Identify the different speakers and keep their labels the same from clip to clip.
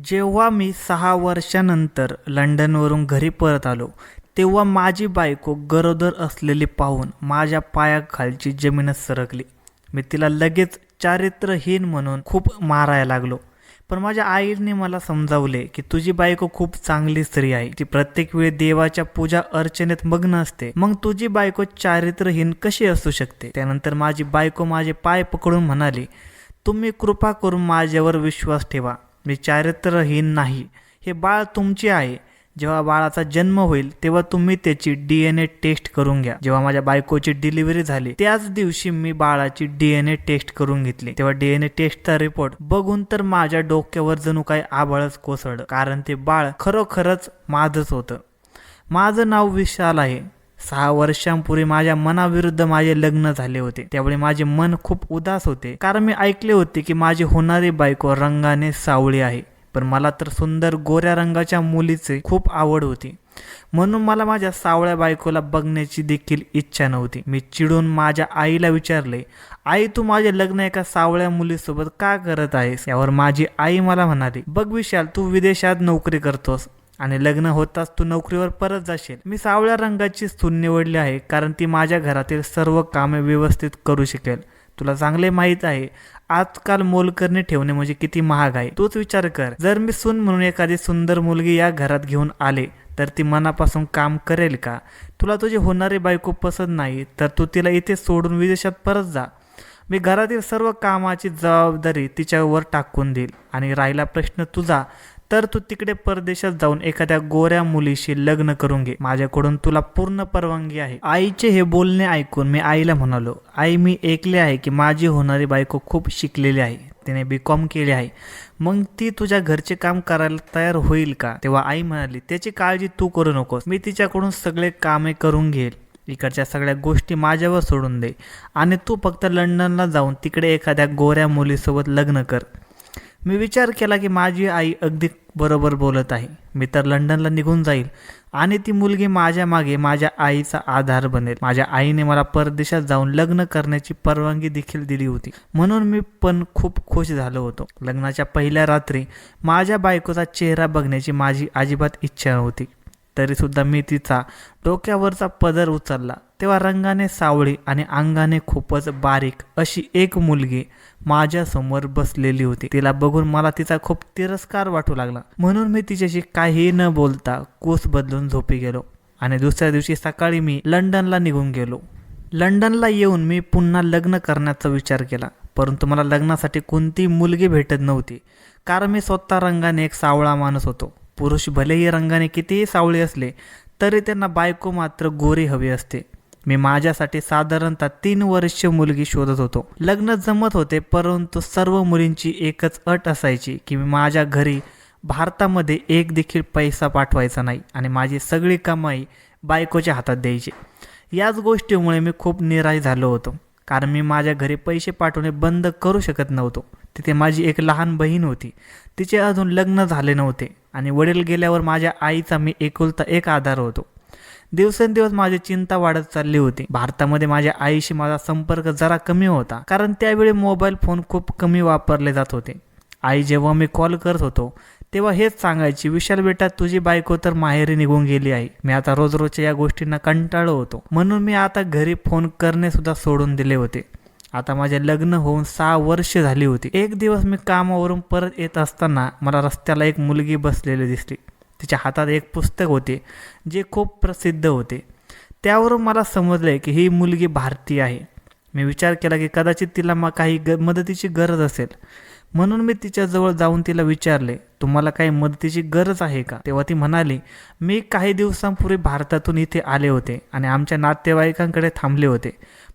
Speaker 1: जेव्हा मी 6 वर्षानंतर लंडनवरून घरी परत आलो, तेव्हा माझी बायको गरोदर असलेली पाहून माझ्या पायाखालची जमीनच सरकली. मी तिला लगेच चारित्र्यहीन म्हणून खूप मारायला लागलो. पण माझ्या आईने मला समजावले की तुझी बायको खूप चांगली स्त्री आहे. ती प्रत्येक वेळी देवाच्या पूजा अर्चनेत मग्न असते. मग तुझी बायको चारित्र्यहीन कशी असू शकते? त्यानंतर माझी बायको माझे पाय पकडून म्हणाली, तुम्ही कृपा करून माझ्यावर विश्वास ठेवा. मी चारित्र्यहीन नाही. हे बाळ तुमचे आहे. जेव्हा बाळाचा जन्म होईल तेव्हा तुम्ही त्याची DNA टेस्ट करून घ्या. जेव्हा माझ्या बायकोची डिलिव्हरी झाली त्याच दिवशी मी बाळाची DNA टेस्ट करून घेतली. तेव्हा DNA टेस्टचा रिपोर्ट बघून तर माझ्या डोक्यावर जणू काही आभाळच कोसळलं. कारण ते बाळ खरोखरच माझंच होतं. माझं नाव विशाल आहे. 6 वर्षांपूर्वी माझ्या मनाविरुद्ध माझे लग्न झाले होते. त्यावेळी माझे मन खूप उदास होते. कारण मी ऐकले होते की माझी होणारी बायको रंगाने सावळी आहे. पण मला तर सुंदर गोऱ्या रंगाच्या मुलीचे खूप आवड होती. म्हणून मला माझ्या सावळ्या बायकोला बघण्याची देखील इच्छा नव्हती. मी चिडून माझ्या आईला विचारले, आई तू माझे लग्न एका सावळ्या मुलीसोबत का करत आहेस? यावर माझी आई मला म्हणाली, बघ विशाल, तू विदेशात नोकरी करतोस आणि लग्न होताच तू नोकरीवर परत जाशील. मी सावळ्या रंगाची सून निवडली आहे कारण ती माझ्या घरातील सर्व कामे व्यवस्थित करू शकेल. तुला चांगले माहीत आहे आजकाल मोलकरणी ठेवणे म्हणजे किती महाग आहे. तूच विचार कर, जर मी सून म्हणून एखादी सुंदर मुलगी या घरात घेऊन आले तर ती मनापासून काम करेल का? तुला तुझी होणारी बायको पसंत नाही तर तू तिला इथे सोडून विदेशात परत जा. मी घरातील सर्व कामाची जबाबदारी तिच्यावर टाकून देईल. आणि राहिला प्रश्न तुझा, तर तू तिकडे परदेशात जाऊन एखाद्या गोऱ्या मुलीशी लग्न करून घे. माझ्याकडून तुला पूर्ण परवानगी आहे. आईचे हे बोलणे ऐकून मी आईला म्हणालो, आई मी ऐकले आहे की माझी होणारी बायको खूप शिकलेली आहे. तिने BCom केले आहे. मग ती तुझ्या घरचे काम करायला तयार होईल का? तेव्हा आई म्हणाली, त्याची काळजी तू करू नकोस. मी तिच्याकडून सगळे कामे करून घेईल. इकडच्या सगळ्या गोष्टी माझ्यावर सोडून दे आणि तू फक्त लंडनला जाऊन तिकडे एखाद्या गोऱ्या मुलीसोबत लग्न कर. मी विचार केला की माझी आई अगदी बरोबर बोलत आहे. मी तर लंडनला निघून जाईल आणि ती मुलगी माझ्या मागे माझ्या आईचा आधार बनेल. माझ्या आईने मला परदेशात जाऊन लग्न करण्याची परवानगी देखील दिली होती. म्हणून मी पण खूप खुश झालो होतो. लग्नाच्या पहिल्या रात्री माझ्या बायकोचा चेहरा बघण्याची माझी अजिबात इच्छा नव्हती. तरीसुद्धा मी तिचा डोक्यावरचा पदर उचलला तेव्हा रंगाने सावळी आणि अंगाने खूपच बारीक अशी एक मुलगी माझ्यासमोर बसलेली होती. तिला बघून मला तिचा खूप तिरस्कार वाटू लागला. म्हणून मी तिच्याशी काही न बोलता कूस बदलून झोपी गेलो आणि दुसऱ्या दिवशी सकाळी मी लंडनला निघून गेलो. लंडनला येऊन मी पुन्हा लग्न करण्याचा विचार केला. परंतु मला लग्नासाठी कोणतीही मुलगी भेटत नव्हती. कारण मी स्वतः रंगाने एक सावळा माणूस होतो. पुरुष भलेही रंगाने कितीही सावळे असले तरी त्यांना बायको मात्र गोरी हवी असते. मी माझ्यासाठी साधारणतः 3 वर्ष मुलगी शोधत होतो. लग्न जमत होते, परंतु सर्व मुलींची एकच अट असायची की मी माझ्या घरी भारतामध्ये एक देखील पैसा पाठवायचा नाही आणि माझी सगळी कमाई बायकोच्या हातात द्यायची. याच गोष्टीमुळे मी खूप निराश झालो होतो. कारण मी माझ्या घरी पैसे पाठवणे बंद करू शकत नव्हतो. तिथे माझी एक लहान बहीण होती. तिचे अजून लग्न झाले नव्हते आणि वडील गेल्यावर माझ्या आईचा मी एकुलता एक आधार होतो. दिवसेंदिवस माझी चिंता वाढत चालली होती. भारतामध्ये माझ्या आईशी माझा संपर्क जरा कमी होता कारण त्यावेळी मोबाईल फोन खूप कमी वापरले जात होते. आई जेव्हा मी कॉल करत होतो तेव्हा हेच सांगायची, विशाल बेटा तुझी बायको तर माहेरी निघून गेली आहे. मी आता रोज रोजच्या या गोष्टींना कंटाळलो होतो. म्हणून मी आता घरी फोन करणे सुद्धा सोडून दिले होते. आता माझे लग्न होऊन 6 वर्ष झाली होती. एक दिवस मी कामावरून परत येत असताना मला रस्त्याला एक मुलगी बसलेली दिसली. तिच्या हातात एक पुस्तक होते जे खूप प्रसिद्ध होते. त्यावरून मला समजले की ही मुलगी भारतीय आहे. मी विचार केला की कदाचित तिला काही मदतीची गरज असेल. म्हणून मी तिच्याजवळ जाऊन तिला विचारले, तुम्हाला काही मदतीची गरज आहे का? तेव्हा ती म्हणाली, मी काही दिवसांपूर्वी भारतातून इथे आले होते आणि आमच्या नातेवाईकांकडे थांबले होते.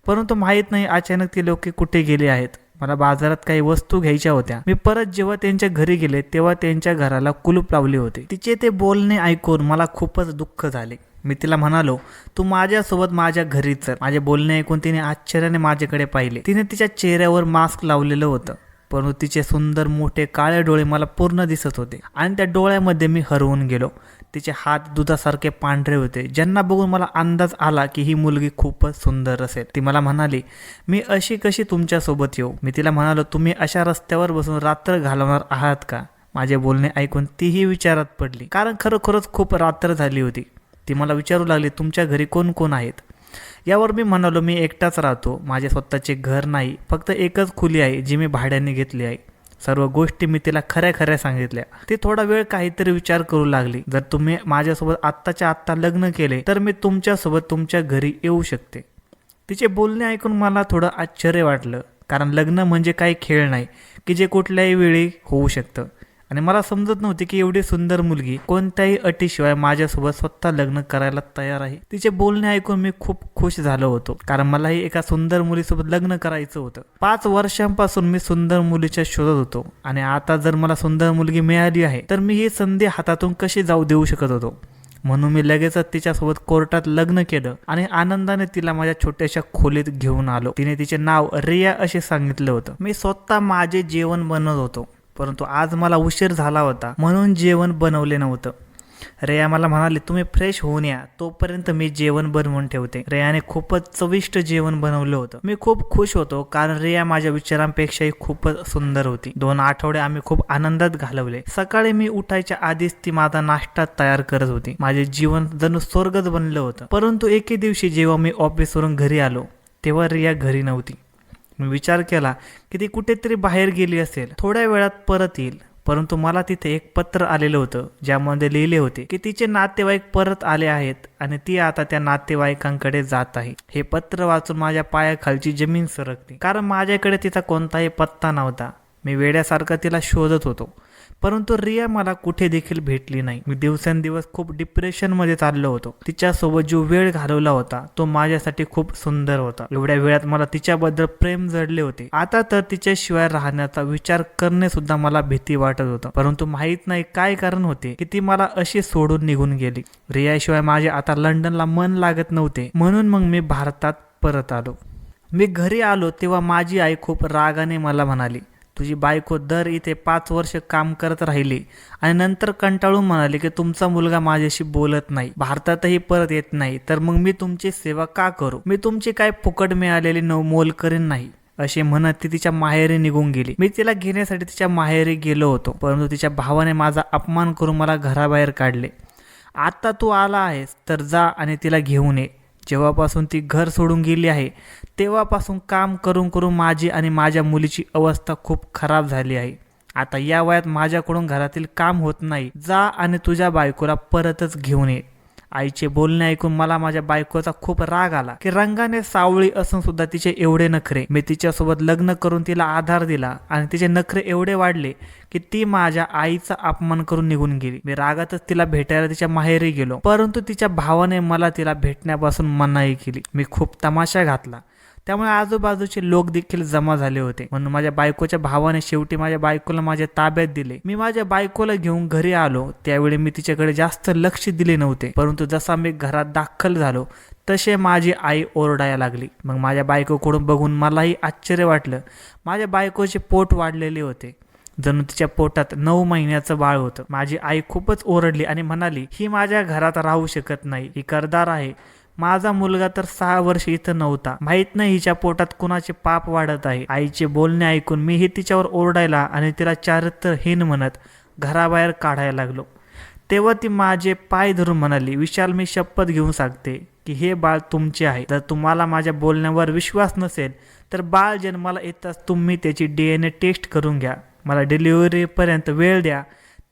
Speaker 1: परंतु माहीत नाही अचानक ते लोक कुठे गेले आहेत. मला बाजारात काही वस्तू घ्यायच्या होत्या. मी परत जेव्हा त्यांच्या घरी गेले तेव्हा त्यांच्या घराला कुलूप लावले होते. तिचे ते बोलणे ऐकून मला खूपच दुःख झाले. मी तिला म्हणालो, तू माझ्यासोबत माझ्या घरी चल. माझे बोलणे ऐकून तिने आश्चर्याने माझ्याकडे पाहिले. तिने तिच्या चेहऱ्यावर मास्क लावलेलं होतं, परंतु तिचे सुंदर मोठे काळे डोळे मला पूर्ण दिसत होते आणि त्या डोळ्यामध्ये मी हरवून गेलो. तिचे हात दुधासारखे पांढरे होते, ज्यांना बघून मला अंदाज आला की ही मुलगी खूपच सुंदर असेल. ती मला म्हणाली, मी अशी कशी तुमच्यासोबत येऊ? मी तिला म्हणालो, तुम्ही अशा रस्त्यावर बसून रात्र घालवणार आहात का? माझे बोलणे ऐकून तीही विचारात पडली, कारण खरोखरच खूप रात्र झाली होती. ती मला विचारू लागली, तुमच्या घरी कोण कोण आहेत? यावर मी म्हणालो, मी एकटाच राहतो, माझे स्वतःचे घर नाही, फक्त एकच खोली आहे जी मी भाड्याने घेतली आहे. सर्व गोष्टी मी तिला खऱ्या खऱ्या सांगितल्या. ती थोडा वेळ काहीतरी विचार करू लागली. जर तुम्ही माझ्यासोबत आत्ताच्या आत्ता लग्न केले तर मी तुमच्यासोबत तुमच्या घरी येऊ शकते. तिचे बोलणे ऐकून मला थोडं आश्चर्य वाटलं, कारण लग्न म्हणजे काही खेळ नाही की जे कुठल्याही वेळी होऊ शकतं. आणि मला समजत नव्हती की एवढी सुंदर मुलगी कोणत्याही अटीशिवाय माझ्यासोबत स्वतः लग्न करायला तयार आहे. तिचे बोलणे ऐकून मी खूप खुश झालो होतो, कारण मलाही एका सुंदर मुलीसोबत लग्न करायचं होतं. 5 वर्षांपासून मी सुंदर मुलीच्या शोधात होतो, आणि आता जर मला सुंदर मुलगी मिळाली आहे तर मी ही संधी हातातून कशी जाऊ देऊ शकत होतो. म्हणून मी लगेचच तिच्यासोबत कोर्टात लग्न केलं आणि आनंदाने तिला माझ्या छोट्याशा खोलीत घेऊन आलो. तिने तिचे नाव रिया असे सांगितलं होतं. मी स्वतः माझे जेवण बनवत होतो, परंतु आज मला उशीर झाला होता म्हणून जेवण बनवले नव्हतं. रेया मला म्हणाली, तुम्ही फ्रेश होऊन या, तोपर्यंत मी जेवण बनवून ठेवते. रेयाने खूपच चविष्ट जेवण बनवलं होतं. मी खूप खुश होतो, कारण रेया माझ्या विचारांपेक्षाही खूपच सुंदर होती. 2 आठवडे आम्ही खूप आनंदात घालवले. सकाळी मी उठायच्या आधीच ती माझा नाश्ता तयार करत होती. माझे जीवन जणू स्वर्गच बनलं होतं. परंतु एके दिवशी जेव्हा मी ऑफिसवरून घरी आलो तेव्हा रिया घरी नव्हती. मी विचार केला की ती कुठेतरी बाहेर गेली असेल, थोड्या वेळात परत येईल. परंतु मला तिथे एक पत्र आलेलं होतं, ज्यामध्ये लिहिले होते की तिचे नातेवाईक परत आले आहेत आणि ती आता त्या नातेवाईकांकडे जात आहे. हे पत्र वाचून माझ्या पायाखालची जमीन सरकली, कारण माझ्याकडे तिचा कोणताही पत्ता नव्हता. मी वेड्यासारखा तिला शोधत होतो, परंतु रिया मला कुठे देखील भेटली नाही. मी दिवसेंदिवस खूप डिप्रेशनमध्ये चाललो होतो. तिच्यासोबत जो वेळ घालवला होता तो माझ्यासाठी खूप सुंदर होता. एवढ्या वेळात मला तिच्याबद्दल प्रेम जडले होते. आता तर तिच्याशिवाय राहण्याचा विचार करणे सुद्धा मला भीती वाटत होतं, परंतु माहीत नाही काय कारण होते की ती मला अशी सोडून निघून गेली. रियाशिवाय माझे आता लंडनला मन लागत नव्हते, म्हणून मग मी भारतात परत आलो. मी घरी आलो तेव्हा माझी आई खूप रागाने मला म्हणाली, तुझी बायको दर इथे 5 वर्ष काम करत राहिली आणि नंतर कंटाळून म्हणाली की तुमचा मुलगा माझ्याशी बोलत नाही, भारतातही परत येत नाही, तर मग मी तुमची सेवा का करू? मी तुमची काय फुकट मिळालेली मोल करीन नाही, असे म्हणत ती तिच्या माहेरी निघून गेली. मी तिला घेण्यासाठी तिच्या माहेरी गेलो होतो, परंतु तिच्या भावाने माझा अपमान करून मला घराबाहेर काढले. आता तू आला आहेस तर जा आणि तिला घेऊन ये. जेव्हापासून ती घर सोडून गेली आहे तेव्हापासून काम करून करून माझी आणि माझ्या मुलीची अवस्था खूप खराब झाली आहे. आता या वयात माझ्याकडून घरातील काम होत नाही. जा आणि तुझ्या बायकोला परतच घेऊन ये. आईचे बोलणे ऐकून मला माझ्या बायकोचा खूप राग आला की रंगाने सावळी असून सुद्धा तिचे एवढे नखरे. मी तिच्यासोबत लग्न करून तिला आधार दिला आणि तिचे नखरे एवढे वाढले की ती माझ्या आईचा अपमान करून निघून गेली. मी रागातच तिला भेटायला तिच्या माहेरी गेलो, परंतु तिच्या भावाने मला तिला भेटण्यापासून मनाई केली. मी खूप तमाशा घातला, त्यामुळे आजूबाजूचे लोक देखील जमा झाले होते. म्हणून माझ्या बायकोच्या भावाने शेवटी माझ्या बायकोला माझ्या ताब्यात दिले. मी माझ्या बायकोला घेऊन घरी आलो. त्यावेळी मी तिच्याकडे जास्त लक्ष दिले नव्हते, परंतु जसा मी घरात दाखल झालो तसे माझी आई ओरडायला लागली. मग माझ्या बायकोकडून बघून मलाही आश्चर्य वाटलं. माझ्या बायकोचे पोट वाढलेले होते, जणू तिच्या पोटात 9 महिन्याचं बाळ होतं. माझी आई खूपच ओरडली आणि म्हणाली, ही माझ्या घरात राहू शकत नाही, ही करदार आहे. माझा मुलगा तर 6 वर्ष इथं नव्हता, माहित नाही हिच्या पोटात कुणाचे पाप वाढत आहे. आईचे बोलणे ऐकून मीही तिच्यावर ओरडायला आणि तिला चारित्र्यहीन म्हणत घराबाहेर काढायला लागलो. तेव्हा ती माझे पाय धरून म्हणाली, विशाल, मी शपथ घेऊन सांगते की हे बाळ तुमचे आहे. जर तुम्हाला माझ्या बोलण्यावर विश्वास नसेल तर बाळ जन्माला येताच तुम्ही त्याची DNA टेस्ट करून घ्या. मला डिलिव्हरीपर्यंत वेळ द्या,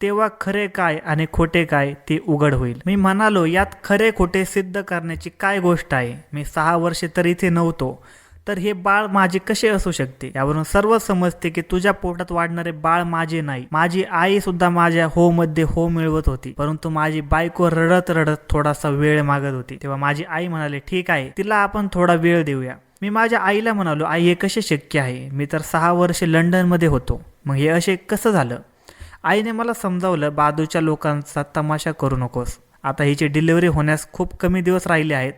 Speaker 1: तेव्हा खरे काय आणि खोटे काय ते उघड होईल. मी म्हणालो, यात खरे खोटे सिद्ध करण्याची काय गोष्ट आहे? मी 6 वर्षे तर इथे नव्हतो, तर हे बाळ माझे कसे असू शकते? यावरून सर्व समजते की तुझ्या पोटात वाढणारे बाळ माझे नाही. माझी आई सुद्धा माझ्या हो मध्ये हो मिळवत होती, परंतु माझी बायको रडत रडत थोडासा वेळ मागत होती. तेव्हा माझी आई म्हणाली, ठीक आहे, तिला आपण थोडा वेळ देऊया. मी माझ्या आईला म्हणालो, आई, हे कसे शक्य आहे? मी तर 6 वर्षे लंडनमध्ये होतो, मग हे असे कसं झालं? आईने मला समजावलं, बाजूच्या लोकांचा तमाशा करू नकोस. आता हिची डिलिव्हरी होण्यास खूप कमी दिवस राहिले आहेत.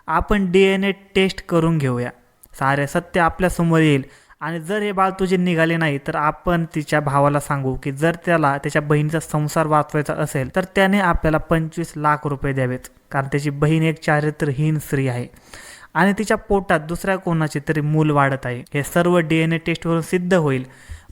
Speaker 1: आपण DNA टेस्ट करून घेऊया. सारे सत्य आपल्यासमोर येईल आणि जर हे बाळ तुझे निघाले नाही तर आपण तिच्या भावाला सांगू की जर त्याला त्याच्या बहिणीचा संसार वाचवायचा असेल तर त्याने आपल्याला 25 लाख रुपये द्यावेत, कारण त्याची बहीण एक चारित्र्यहीन स्त्री आहे आणि तिच्या पोटात दुसऱ्या कोणाचे तरी मूल वाढत आहे. हे सर्व DNA टेस्टवरून सिद्ध होईल.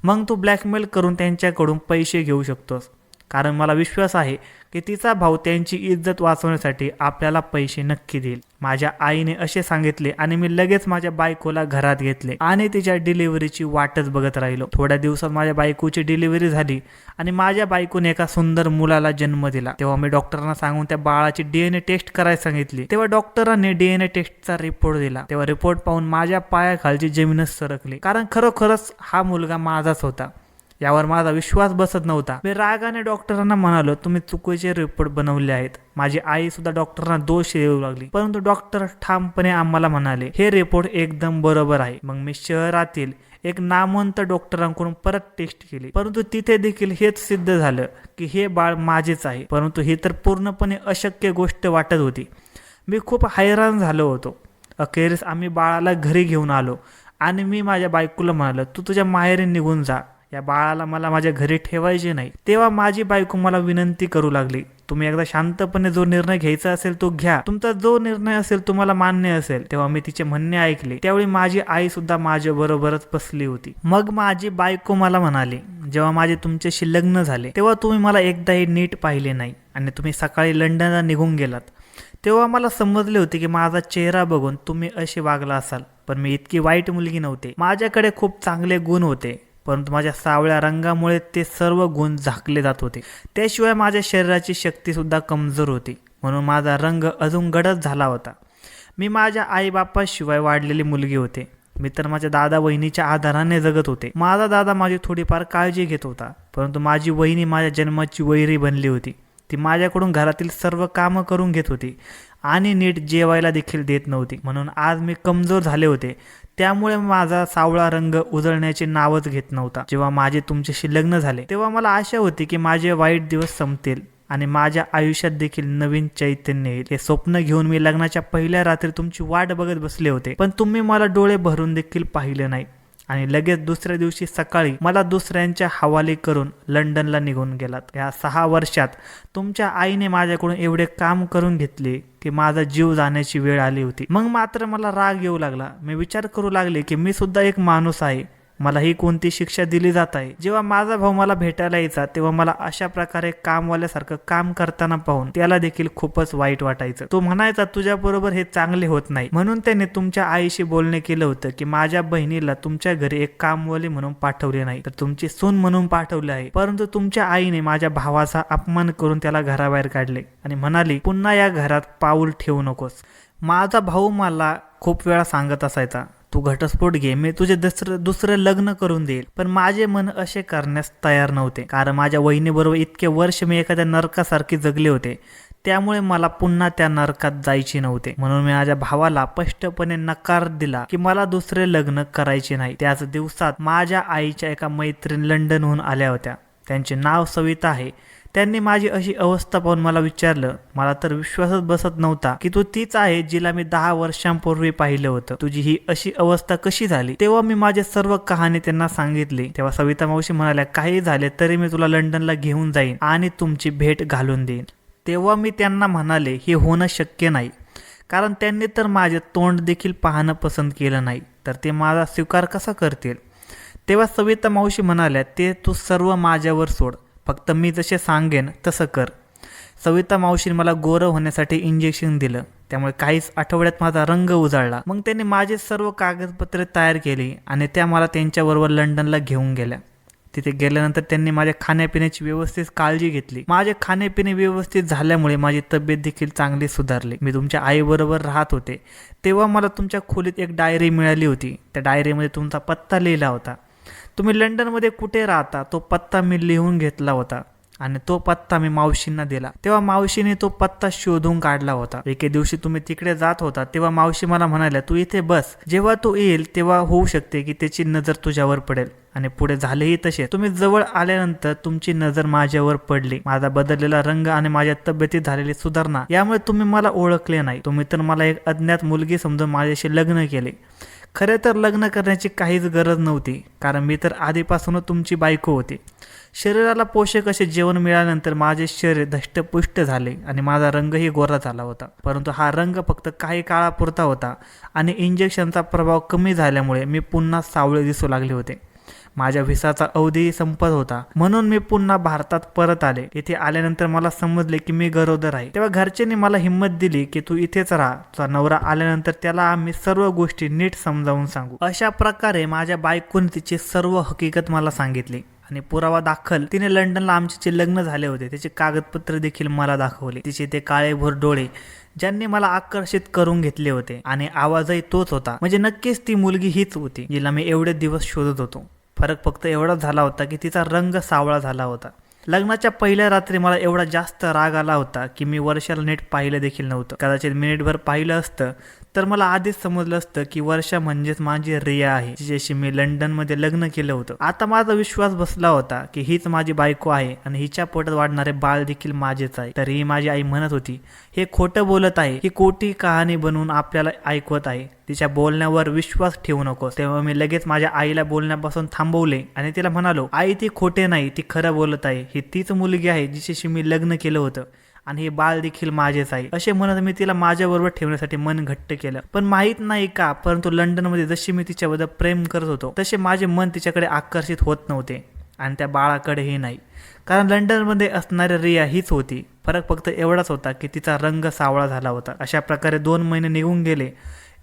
Speaker 1: मग तू ब्लॅकमेल करून त्यांच्याकडून पैसे घेऊ शकतोस, कारण मला विश्वास आहे की तिचा भाऊ त्यांची इज्जत वाचवण्यासाठी आपल्याला पैसे नक्की देईल. माझ्या आईने असे सांगितले आणि मी लगेच माझ्या बायकोला घरात घेतले आणि तिच्या डिलिव्हरीची वाटच बघत राहिलो. थोड्या दिवसात माझ्या बायकोची डिलिव्हरी झाली आणि माझ्या बायकोने एका सुंदर मुलाला जन्म दिला. तेव्हा मी डॉक्टरांना सांगून त्या बाळाची DNA टेस्ट करायला सांगितली. तेव्हा डॉक्टरांनी DNA टेस्टचा रिपोर्ट दिला. तेव्हा रिपोर्ट पाहून माझ्या पायाखालची जमीनच सरकली, कारण खरोखरच हा मुलगा माझाच होता. यावर माझा विश्वास बसत नव्हता. मी रागाने डॉक्टरांना म्हणालो, तुम्ही चुकीचे रिपोर्ट बनवले आहेत. माझी आई सुद्धा डॉक्टरांना दोष देऊ लागली, परंतु डॉक्टर ठामपणे आम्हाला म्हणाले, हे रिपोर्ट एकदम बरोबर आहे. मग मी शहरातील एक नामवंत डॉक्टरांकडून परत टेस्ट केली, परंतु तिथे देखील हेच सिद्ध झालं की हे बाळ माझेच आहे. परंतु ही तर पूर्णपणे अशक्य गोष्ट वाटत होती. मी खूप हैराण झालो होतो. अखेरीस आम्ही बाळाला घरी घेऊन आलो आणि मी माझ्या बायकोला म्हणालो, तू तुझ्या माहेरी निघून जा, या बाळाला मला माझ्या घरी ठेवायचे नाही. तेव्हा माझी बायको मला विनंती करू लागली, तुम्ही एकदा शांतपणे जो निर्णय घ्यायचा असेल तो घ्या, तुमचा जो निर्णय असेल तुम्हाला मान्य असेल. तेव्हा मी तिचे म्हणणे ऐकले. त्यावेळी माझी आई सुद्धा माझ्या बरोबरच बसली होती. मग माझी बायको मला म्हणाली, जेव्हा माझे तुमच्याशी लग्न झाले तेव्हा तुम्ही मला एकदाही नीट पाहिले नाही आणि तुम्ही सकाळी लंडनला निघून गेलात. तेव्हा मला समजले होते की माझा चेहरा बघून तुम्ही असे वागला असाल, पण मी इतकी वाईट मुलगी नव्हते. माझ्याकडे खूप चांगले गुण होते, परंतु माझ्या सावळ्या रंगामुळे ते सर्व गुण झाकले जात होते. त्याशिवाय माझ्या शरीराची शक्ती सुद्धा कमजोर होती, म्हणून माझा रंग अजून गडद झाला होता. मी माझ्या आईबापाशिवाय वाढलेली मुलगी होते. मी तर माझ्या दादा वहिनीच्या आधाराने जगत होते. माझा दादा माझी थोडीफार काळजी घेत होता, परंतु माझी वहिनी माझ्या जन्माची वैरी बनली होती. ती माझ्याकडून घरातील सर्व कामं करून घेत होती आणि नीट जेवायला देखील देत नव्हती. म्हणून आज मी कमजोर झाले होते, त्यामुळे माझा सावळा रंग उजळण्याचे नावच घेत नव्हता. जेव्हा माझे तुमच्याशी लग्न झाले तेव्हा मला आशा होती की माझे वाईट दिवस संपतील आणि माझ्या आयुष्यात देखील नवीन चैतन्य येईल. हे स्वप्न घेऊन मी लग्नाच्या पहिल्या रात्री तुमची वाट बघत बसले होते, पण तुम्ही मला डोळे भरून देखील पाहिले नाही आणि लगेच दुसऱ्या दिवशी सकाळी मला दुसऱ्यांच्या हवाली करून लंडनला निघून गेलात. या 6 वर्षात तुमच्या आईने माझ्याकडून एवढे काम करून घेतले की माझा जीव जाण्याची वेळ आली होती. मग मात्र मला राग येऊ लागला. मी विचार करू लागले की मी सुद्धा एक माणूस आहे, मला ही कोणती शिक्षा दिली जात आहे. जेव्हा माझा भाऊ मला भेटायला यायचा तेव्हा मला अशा प्रकारे कामवाल्यासारखं काम करताना पाहून त्याला देखील खूपच वाईट वाटायचं. तो म्हणायचा, तुझ्या बरोबर हे चांगले होत नाही. म्हणून त्याने तुमच्या आईशी बोलणे केलं होतं की माझ्या बहिणीला तुमच्या घरी एक कामवाली म्हणून पाठवले नाही, तर तुमची सून म्हणून पाठवले आहे. परंतु तुमच्या आईने माझ्या भावाचा अपमान करून त्याला घराबाहेर काढले आणि म्हणाली, पुन्हा या घरात पाऊल ठेवू नकोस. माझा भाऊ मला खूप वेळा सांगत असायचा, तू घटस्फोट घे, मी तुझे दुसरं लग्न करून देईल. पण माझे मन असे करण्यास तयार नव्हते, कारण माझ्या वहिनीबरोबर इतके वर्ष मी एखाद्या नरकासारखी जगले होते. त्यामुळे मला पुन्हा त्या नरकात जायचे नव्हते. म्हणून मी माझ्या भावाला स्पष्टपणे नकार दिला की मला दुसरे लग्न करायचे नाही. त्याच दिवसात माझ्या आईच्या एका मैत्रीण लंडनहून आल्या होत्या. त्यांचे नाव सविता आहे. त्यांनी माझी अशी अवस्था पाहून मला विचारलं. मला तर विश्वासच बसत नव्हता की तू तीच आहे जिला मी 10 वर्षांपूर्वी पाहिलं होतं. तुझी ही अशी अवस्था कशी झाली? तेव्हा मी माझे सर्व कहाणी त्यांना सांगितली. तेव्हा सविता मावशी म्हणाल्या, काही झाले तरी मी तुला लंडनला घेऊन जाईन आणि तुमची भेट घालून देईन. तेव्हा मी त्यांना म्हणाले, हे होणं शक्य नाही, कारण त्यांनी तर माझे तोंड देखील पाहणं पसंत केलं नाही, तर ते माझा स्वीकार कसा करतील? तेव्हा सविता मावशी म्हणाल्या, ते तू सर्व माझ्यावर सोड, फक्त मी जसे सांगेन तसं कर. सविता मावशीने मला गोरं होण्यासाठी इंजेक्शन दिलं, त्यामुळे काहीच आठवड्यात माझा रंग उजळला. मग त्यांनी माझे सर्व कागदपत्रे तयार केली आणि त्या मला त्यांच्याबरोबर लंडनला घेऊन गेल्या. तिथे गेल्यानंतर त्यांनी माझ्या खाण्यापिण्याची व्यवस्थित काळजी घेतली. माझे खाणेपिणे व्यवस्थित झाल्यामुळे माझी तब्येत देखील चांगली सुधारली. मी तुमच्या आईबरोबर राहत होते तेव्हा मला तुमच्या खोलीत एक डायरी मिळाली होती. त्या डायरीमध्ये तुमचा पत्ता लिहिला होता. तुम्ही लंडनमध्ये कुठे राहता तो पत्ता मी लिहून घेतला होता आणि तो पत्ता मी मावशींना दिला. तेव्हा मावशीने तो पत्ता शोधून काढला होता. एके दिवशी तुम्ही तिकडे जात होता तेव्हा मावशी मला म्हणाल्या, तू इथे बस, जेव्हा तू येईल तेव्हा होऊ शकते की त्याची नजर तुझ्यावर पडेल. आणि पुढे झालेही तसे. तुम्ही जवळ आल्यानंतर तुमची नजर माझ्यावर पडली. माझा बदललेला रंग आणि माझ्या तब्येतीत झालेली सुधारणा यामुळे तुम्ही मला ओळखले नाही. तुम्ही तर मला एक अज्ञात मुलगी समजून माझ्याशी लग्न केले. खरे तर लग्न करण्याची काहीच गरज नव्हती, कारण मी तर आधीपासूनच तुमची बायको होती. शरीराला पोषक असे जेवण मिळाल्यानंतर माझे शरीर धष्टपुष्ट झाले आणि माझा रंगही गोरा झाला होता. परंतु हा रंग फक्त काही काळापुरता होता आणि इंजेक्शनचा प्रभाव कमी झाल्यामुळे मी पुन्हा सावळे दिसू लागले होते. माझ्या व्हिसाचा अवधी संपत होता, म्हणून मी पुन्हा भारतात परत आले. इथे आल्यानंतर मला समजले की मी गरोदर आहे. तेव्हा घरच्यांनी मला हिंमत दिली की तू इथेच राहा, तुझा नवरा आल्यानंतर त्याला आम्ही सर्व गोष्टी नीट समजावून सांगू. अशा प्रकारे माझ्या बायकोने तिची सर्व हकीकत मला सांगितली आणि पुरावा दाखल तिने लंडनला आमचे लग्न झाले होते त्याचे कागदपत्र देखील मला दाखवले. तिचे ते काळेभोर डोळे ज्यांनी मला आकर्षित करून घेतले होते आणि आवाजही तोच होता. म्हणजे नक्कीच ती मुलगी हीच होती जिला मी एवढे दिवस शोधत होतो. फरक फक्त एवढाच झाला होता की तिचा रंग सावळा झाला होता. लग्नाच्या पहिल्या रात्री मला एवढा जास्त राग आला होता की मी वर्षाला नीट पाहिलं देखील नव्हतं. कदाचित मिनिटभर पाहिलं असतं तर मला आधीच समजलं असतं की वर्षा म्हणजेच माझी रिया आहे, जिच्याशी मी लंडनमध्ये लग्न केलं होतं. आता माझा विश्वास बसला होता की हीच माझी बायको आहे आणि हिच्या पोटात वाढणारे बाळ देखील माझेच आहे. तरीही माझी आई म्हणत होती हे खोटं बोलत आहे, ही खोटी कहाणी बनवून आपल्याला ऐकवत आहे, तिच्या बोलण्यावर विश्वास ठेवू नकोस. तेव्हा मी लगेच माझ्या आईला बोलण्यापासून थांबवले आणि तिला म्हणालो, आई ती खोटे नाही, ती खरं बोलत आहे. ही तीच मुलगी आहे जिच्याशी मी लग्न केलं होतं आणि हे बाळ देखील माझेच आहे. असे म्हणत मी तिला माझ्याबरोबर ठेवण्यासाठी मन घट्ट केलं. पण माहीत नाही का, परंतु लंडनमध्ये जशी मी तिच्याबद्दल प्रेम करत होतो तसे माझे मन तिच्याकडे आकर्षित होत नव्हते आणि त्या बाळाकडेही नाही. कारण लंडनमध्ये असणारी रिया हीच होती. फरक फक्त एवढाच होता की तिचा रंग सावळा झाला होता. अशा प्रकारे 2 महिने निघून गेले.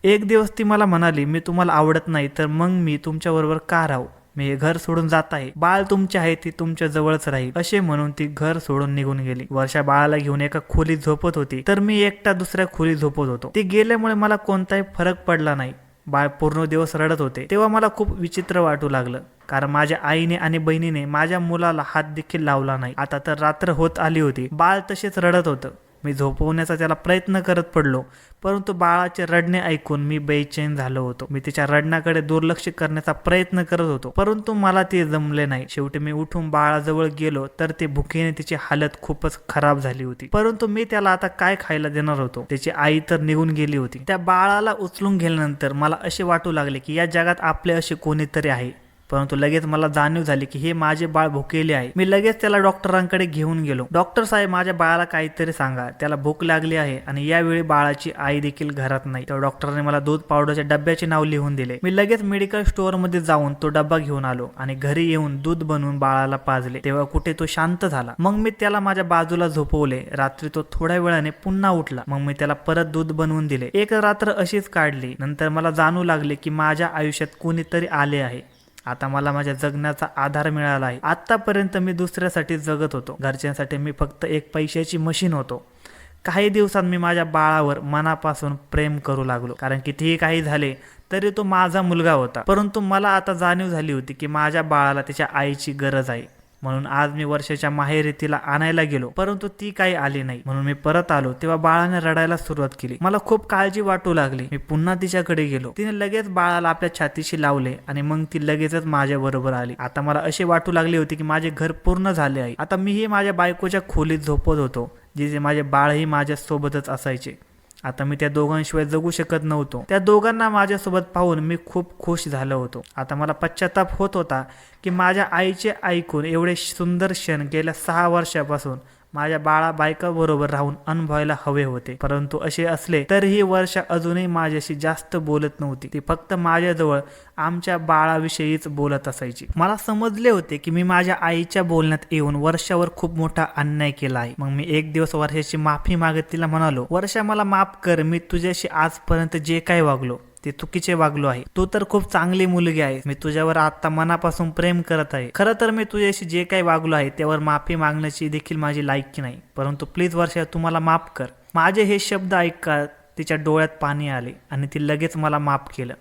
Speaker 1: एक दिवस ती मला म्हणाली, मी तुम्हाला आवडत नाही तर मग मी तुमच्याबरोबर का राहू, मी हे घर सोडून जात आहे, बाळ तुमचे आहे, ती तुमच्या जवळच राहील. असे म्हणून ती घर सोडून निघून गेली. वर्षा बाळाला घेऊन एका खोलीत झोपत होती तर मी एकटा दुसऱ्या खोलीत झोपत होतो. ती गेल्यामुळे मला कोणताही फरक पडला नाही. बाळ पूर्ण दिवस रडत होते तेव्हा मला खूप विचित्र वाटू लागलं, कारण माझ्या आईने आणि बहिणीने माझ्या मुलाला हात देखील लावला नाही. आता तर रात्र होत आली होती. बाळ तसेच रडत होतं. मी झोपवण्याचा त्याला प्रयत्न करत पडलो, परंतु बाळाचे रडणे ऐकून मी बेचैन झालो होतो. मी तिच्या रडण्याकडे दुर्लक्ष करण्याचा प्रयत्न करत होतो, परंतु मला ते जमले नाही. शेवटी मी उठून बाळाजवळ गेलो तर ते भुकेने तिची हालत खूपच खराब झाली होती. परंतु मी त्याला आता काय खायला देणार होतो, त्याची आई तर निघून गेली होती. त्या बाळाला उचलून गेल्यानंतर मला असे वाटू लागले की या जगात आपले असे कोणीतरी आहे. परंतु लगेच मला जाणीव झाली की हे माझे बाळ भुकेले आहे. मी लगेच त्याला डॉक्टरांकडे घेऊन गेलो. डॉक्टर साहेब, माझ्या बाळाला काहीतरी सांगा, त्याला भूक लागली आहे. आणि यावेळी बाळाची आई देखील घरात नाही. त्या डॉक्टरांनी मला दूध पावडरच्या डब्याचे नाव लिहून दिले. मी लगेच मेडिकल स्टोअर मध्ये जाऊन तो डब्बा घेऊन आलो आणि घरी येऊन दूध बनवून बाळाला पाजले. तेव्हा कुठे तो शांत झाला. मग मी त्याला माझ्या बाजूला झोपवले. रात्री तो थोड्या वेळाने पुन्हा उठला. मग मी त्याला परत दूध बनवून दिले. एक रात्र अशीच काढली. नंतर मला जाणवू लागले की माझ्या आयुष्यात कोणीतरी आले आहे. आता मला माझ्या जगण्याचा आधार मिळाला आहे. आतापर्यंत मी दुसऱ्यासाठी जगत होतो, घरच्यांसाठी मी फक्त एक पैशाची मशीन होतो. काही दिवसात मी माझ्या बाळावर मनापासून प्रेम करू लागलो, कारण कितीही काही झाले तरी तो माझा मुलगा होता. परंतु मला आता जाणीव झाली होती की माझ्या बाळाला त्याच्या आईची गरज आहे. म्हणून आज मी वर्षाच्या माहेरी तिला आणायला गेलो, परंतु ती काही आली नाही. म्हणून मी परत आलो तेव्हा बाळाने रडायला सुरुवात केली. मला खूप काळजी वाटू लागली. मी पुन्हा तिच्याकडे गेलो. तिने लगेच बाळाला आपल्या छातीशी लावले आणि मग ती लगेचच माझ्या बरोबर आली. आता मला असे वाटू लागले होते की माझे घर पूर्ण झाले आहे. आता मीही माझ्या बायकोच्या खोलीत झोपत होतो, जिथे माझे बाळही माझ्या सोबतच असायचे. आता मी त्या दोघांशिवाय जगू शकत नव्हतो. त्या दोघांना माझ्यासोबत पाहून मी खूप खुश झालो होतो. आता मला पश्चाताप होत होता की माझ्या आईचे ऐकून एवढे सुंदर क्षण गेल्या 6 वर्षापासून माझ्या बाळा बायकाबरोबर राहून अनुभवायला हवे होते. परंतु असे असले तरीही वर्षा अजूनही माझ्याशी जास्त बोलत नव्हती. ती फक्त माझ्याजवळ आमच्या बाळाविषयीच बोलत असायची. मला समजले होते की मी माझ्या आईच्या बोलण्यात येऊन वर्षावर खूप मोठा अन्याय केला आहे. मग मी एक दिवस वर्षाची माफी मागत तिला म्हणालो, वर्षा मला माफ कर, मी तुझ्याशी आजपर्यंत जे काही वागलो ते चुकीचे वागलो आहे. तू तर खूप चांगली मुलगी आहे. मी तुझ्यावर आता मनापासून प्रेम करत आहे. खरं तर मी तुझ्याशी जे काही वागलो आहे त्यावर माफी मागण्याची देखील माझी लायकी नाही. परंतु प्लीज वर्षा, तू मला माफ कर. माझे हे शब्द ऐका तिच्या डोळ्यात पाणी आले आणि ती लगेच मला माफ केलं.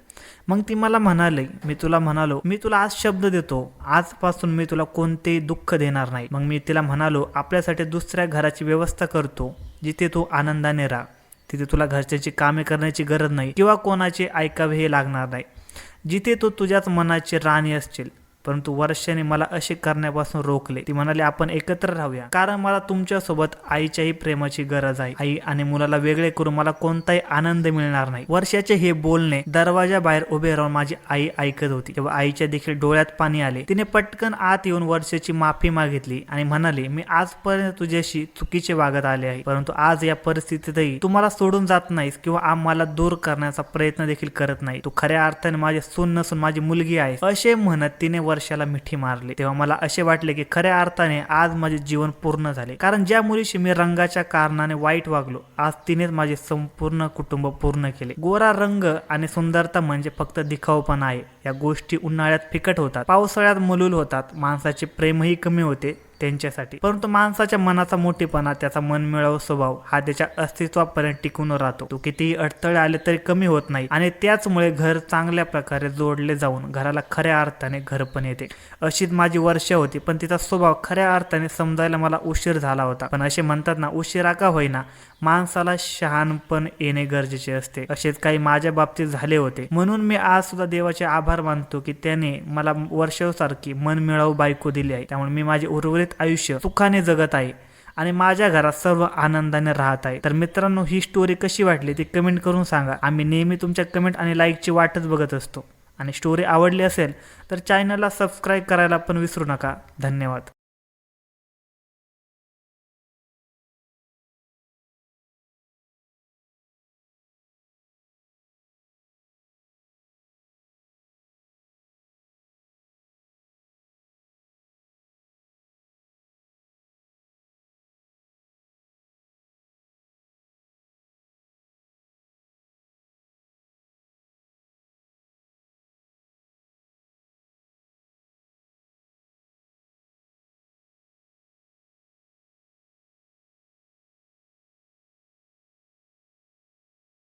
Speaker 1: मग ती मला म्हणाली, मी तुला आज शब्द देतो, आजपासून मी तुला कोणतेही दुःख देणार नाही. मग मी तिला म्हणालो, आपल्यासाठी दुसऱ्या घराची व्यवस्था करतो जिथे तू आनंदाने राहा. तिथे तुला घरच्याची कामे करण्याची गरज नाही किंवा कोणाचे ऐकावे हे लागणार नाही. जिथे तू तुझ्याच मनाची राणी असशील. परंतु वर्षाने मला असे करण्यापासून रोखले. ती म्हणाली, आपण एकत्र राहूया, कारण मला तुमच्यासोबत आईच्याही प्रेमाची गरज आहे. आई आणि मुलाला वेगळे करून मला कोणताही आनंद मिळणार नाही. वर्षाचे हे बोलणे दरवाजा बाहेर उभे राहून माझी आई ऐकत होती. तेव्हा आईच्या देखील डोळ्यात पाणी आले. तिने पटकन आत येऊन वर्षाची माफी मागितली आणि म्हणाली, मी आजपर्यंत तुझ्याशी चुकीचे वागत आले आहे, परंतु आज या परिस्थितीतही तू मला सोडून जात नाहीस किंवा आम्हाला दूर करण्याचा प्रयत्न देखील करत नाही. तू खऱ्या अर्थाने माझी सून नसून माझी मुलगी आहे. असे म्हणत तिने वर्षाला मिठी मारली तेव्हा मला असे वाटले की खऱ्या अर्थाने आज माझे जीवन पूर्ण झाले. कारण ज्या मुलीशी मी रंगाच्या कारणाने वाईट वागलो, आज तिनेच माझे संपूर्ण कुटुंब पूर्ण केले. गोरा रंग आणि सुंदरता म्हणजे फक्त दिखाऊपणा आहे. या गोष्टी उन्हाळ्यात फिकट होतात, पावसाळ्यात मलूल होतात, माणसाचे प्रेमही कमी होते त्यांच्यासाठी. परंतु माणसाच्या मनाचा मोठेपणा, त्याचा मनमिळावू स्वभाव हा त्याच्या अस्तित्वापर्यंत टिकून राहतो. तो कितीही अडथळे आले तरी कमी होत नाही आणि त्याचमुळे घर चांगल्या प्रकारे जोडले जाऊन घराला खऱ्या अर्थाने घर पण येते. अशीच माझी वर्षा होती, पण तिचा स्वभाव खऱ्या अर्थाने समजायला मला उशीर झाला होता. पण असे म्हणतात ना, उशिरा का होईना माणसाला शहाणपण येणे गरजेचे असते. असेच काही माझ्या बाबतीत झाले होते. म्हणून मी आज सुद्धा देवाचे आभार मानतो की त्याने मला वर्षासारखी मनमिळावू बायको दिली आहे. त्यामुळे मी माझे उर्वरित आयुष्य सुखाने जगत आहे आणि माझ्या घरात सर्व आनंदाने राहत आहे. तर मित्रांनो, ही स्टोरी कशी वाटली ती कमेंट करून सांगा. आम्ही नेहमी तुमच्या कमेंट आणि लाईकची वाटच बघत असतो. आणि स्टोरी आवडली असेल तर चॅनलला सबस्क्राईब करायला पण विसरू नका. धन्यवाद.